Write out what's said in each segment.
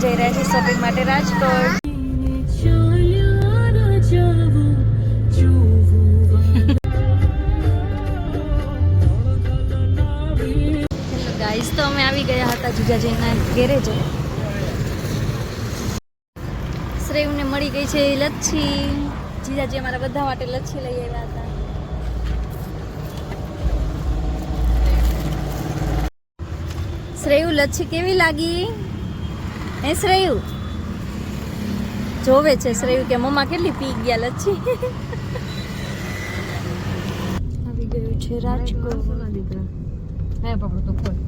જઈ રહ્યા છીએ શોપિંગ માટે રાજકોટ. ગાઈસ તો અમે આવી ગયા હતા જીજાજીના ગેરેજે. શ્રેયુને મળી ગઈ છે લચ્છી. જીજાજી અમારા બધા માટે લચ્છી લઈ આવ્યા હતા. શ્રેયુ લચ્છી કેવી લાગી? હે શ્રેયુ જોવે છે શ્રેયુ કે મમ્મા કેટલી પી ગયા લચ્છી. આવી ગયું છે રાજકોટ. હે પપ્પા તો કોઈ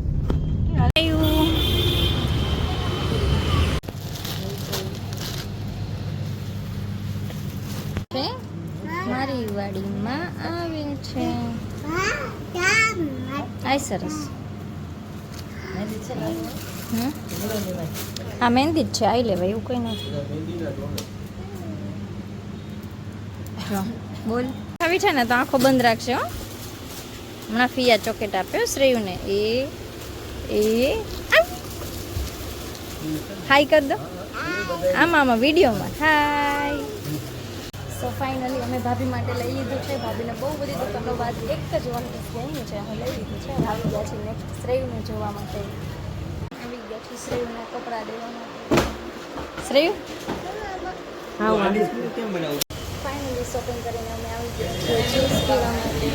મારી વાડીમાં આવે છે. આય સરસ. આ મહેંદી જ છે, આઈ લેવાય એવું કઈ નથી. બોલ આવી છે ને તો આંખો બંધ રાખશે. હો હમણાં ફિયા ચોકેટ આપ્યો શ્રેયુને. એ હાય કર દો આમાં વિડીયોમાં. હાય. સો ફાઇનલી અમે ભાભી માટે લઈ લીધું છે. ભાભીને બહુ બધી દુકાનો બાદ એક જ વન પીસ ગમ્યું છે. અમે લઈ લીધું છે. આવી ગયા છે નેક્સ્ટ શ્રેયુને જોવા માટે. આવી ગયા છે શ્રેયુના કપડાં લેવા માટે. શ્રેયુ હા ફાઇનલી શોપિંગ કરીને અમે આવી ગયા છીએ જ્યુસ પીવા માટે.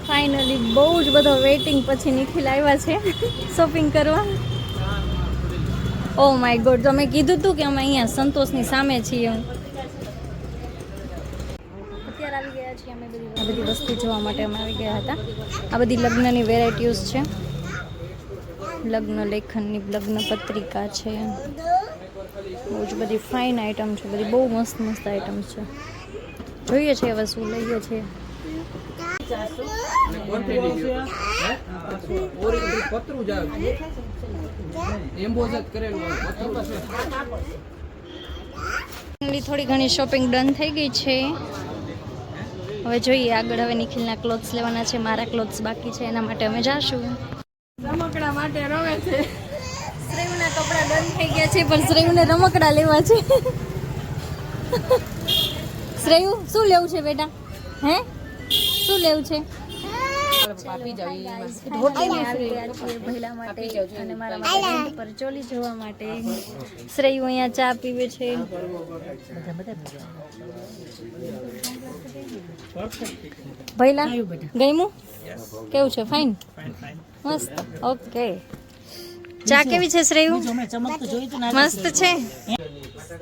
ફાઇનલી બહુ જ બધો વેઇટિંગ પછી નિખિલ આવ્યા છે શોપિંગ કરવા. ઓ માય ગોડ, તો મેં કીધું હતું કે અમે અહીંયા સંતોષની સામે છીએ. અત્યારે આવી ગયા છીએ અમે આ બધી વસ્તુ જોવા માટે અમે આવી ગયા હતા. આ બધી લગ્નની વેરાયટીઝ છે. લગ્ન લેખનની લગ્ન પત્રિકા છે. બહુ જ બધી ફાઇન આઈટમ છે. બધી બહુ મસ્ત મસ્ત આઈટમ્સ છે. જોઈએ છે હવે શું લઈએ છીએ. થોડી ઘણી શોપિંગ ડન થઈ ગઈ છે. હવે જોઈએ આગળ. હવે નિખિલના ક્લોથ્સ લેવાના છે. મારા ક્લોથ્સ બાકી છે, એના માટે અમે જાશું. રમકડા માટે રમે છે. શ્રેયુના કપડા ડન થઈ ગયા છે, પણ શ્રેયુને રમકડા લેવા છે. શ્રેયુ શું લેવું છે બેટા? હે શું લેવું છે? અને મારા માટે પર ચોલી જોવા માટે. શ્રેયુ અહીંયા ચા પીવે છે. ભૈલા ગઈમું કેવું છે? ફાઇન મસ્ત. ઓકે ચા કેવી છે શ્રેયુ? મસ્ત છે.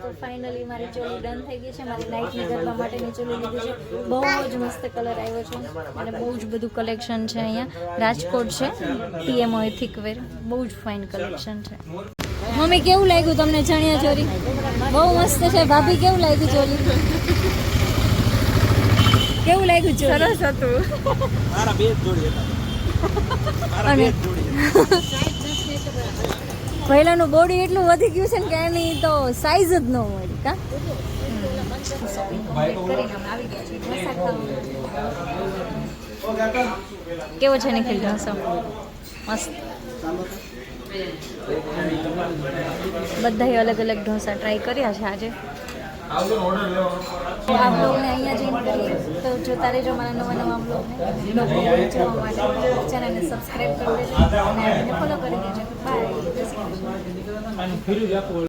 તો ફાઇનલી મારી ચોલી ડન થઈ ગઈ છે. મારી નાઇટની ગરબા માટેની ચોલી લીધી છે. બહુ જ મસ્ત કલર આવ્યો છે અને બહુ જ બધું કલેક્શન છે અહીંયા. રાજકોટ છે TMO થિકવેર. બહુ જ ફાઇન કલેક્શન છે. મમ્મી કેવું લાગ્યું તમને ચણિયા ચોરી? બહુ મસ્ત છે. ભાભી કેવું લાગ્યું ચોલી? કેવું લાગ્યું ચોલી? સરસ હતું. મારા બે જોડી હતા. પહેલાનું બોડી એટલું વધી ગયું છે ને કે એની તો સાઈઝ જ ન મળી. કા કેવો છે નિખિલ ઢોસો? મસ્ત. બધાએ અલગ અલગ ઢોસા ટ્રાય કર્યા છે આજે. આ બ્લોગને અહીંયા જઈને કરીએ તો જોતા રહેજો મારા નવા નવા બ્લોગને. જોવા માટે ચેનલને સબસ્ક્રાઈબ કરી દેજો અને ફોલો કરી દેજો. બાય.